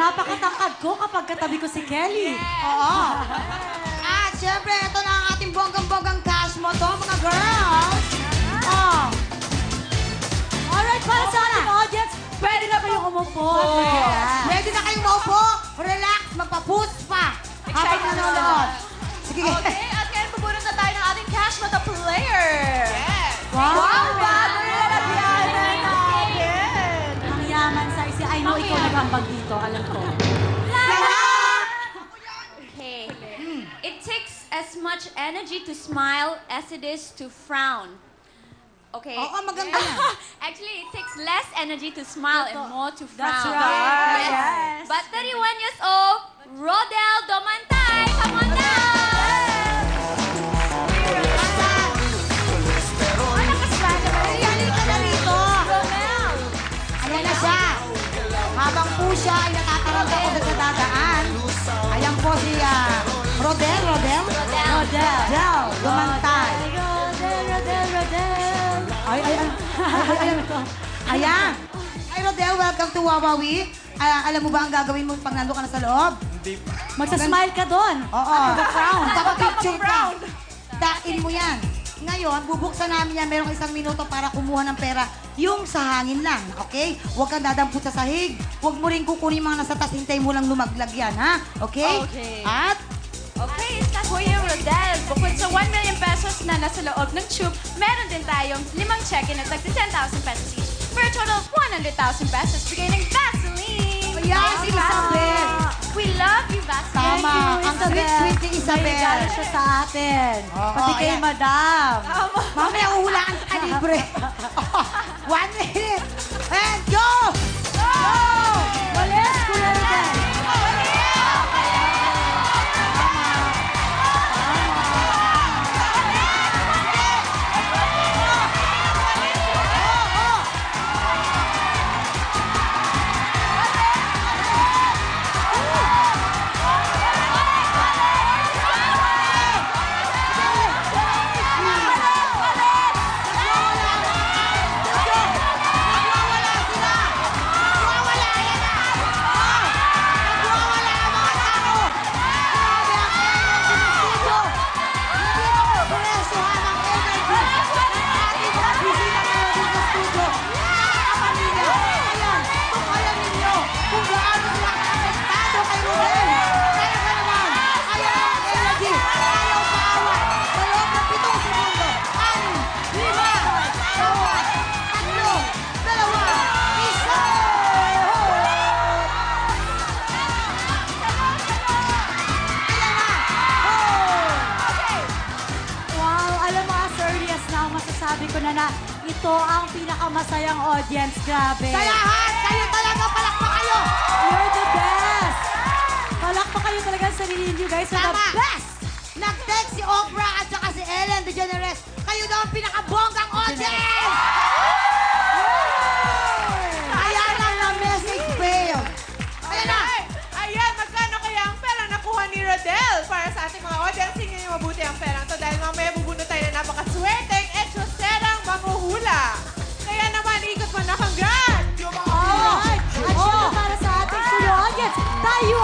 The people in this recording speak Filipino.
napakatangkad ko kapag katabi ko si Kelly. Oo. At syempre, ito na ang ating bonggang-bonggang cash mo to, mga girls. Oh. Alright, para sa ating audience, pwede na kayong umupo. Ready na kayong maupo? Relax, magpa-push pa. Habang nanonood. Sige. Okay, at ngayon bubunot na tayo ng ating cash mo the player. Yes. Wow! Bago yan ang yaman natin. Ang yaman sa isi. I know ikaw nagambag dito, alam ko. Okay. It takes as much energy to smile as it is to frown. Okay. Oo, maganda yan. Actually, it takes less energy to smile and more to frown. That's right. Yes. But 31 years old, Rodel Domantay, come on down! Halika ka na rito. Ayan na siya. Habang po siya ay natataranta ko sa dadaan. Ayan po si Rodel. Rodel. Rodel, Dumantay. Rodel. Ayan. Ay, Rodel, welcome to Wawawi. Alam mo ba ang gagawin mo pag nandun ka na sa loob? Magsasmile ka doon. Oo. Magpapapicture ka. Dakin mo yan. Ngayon, bubuksan namin yan. Merong 1 minuto para kumuha ng pera. Yung sa hangin lang, okay? Huwag kang dadampot sa sahig. Huwag mo rin kukunin mga nasa taas. Hintay mo lang lumaglag yan, ha? Okay? Okay. At, Okay, sa Kuya Rodel, bukod sa 1 million pesos na nasa loob ng tube, meron din tayong 5 check-in at tagsi 10,000 pesos each. For a total of 100,000 pesos, bigay ng Vaseline. ayan, si Isabel. We love you, Vaseline. Tama. Ang sweet-sweet ni May Isabel. regalo siya sa atin. Oo, Pati kay ayan. Madam. Mamaya uhulaan sa libre. 1 minute. And go! Go! Walis, Kuya Rodel. Masasabi ko na ito ang pinakamasayang audience. Grabe. Sa lahat, kayo talaga, palakpak kayo! You're the best. Palakpak kayo talaga sa sarili niyo, guys. You're the Tama! best. Nag-text si Oprah at saka si Ellen DeGeneres. Kayo daw ang pinakabonggang audience! Ayan lang na message fail. Ayan na! Ayan, magkano kaya ang pera nakuha ni Rodel para sa ating mga audience? Tingnan niyo mabuti ang pera to dahil mamaya bubunot tayo na napakaswerteng etsoserang manghuhula. Kaya naman, ikot mo na congrats! Alright. At syempre para sa ating studio audience, tayo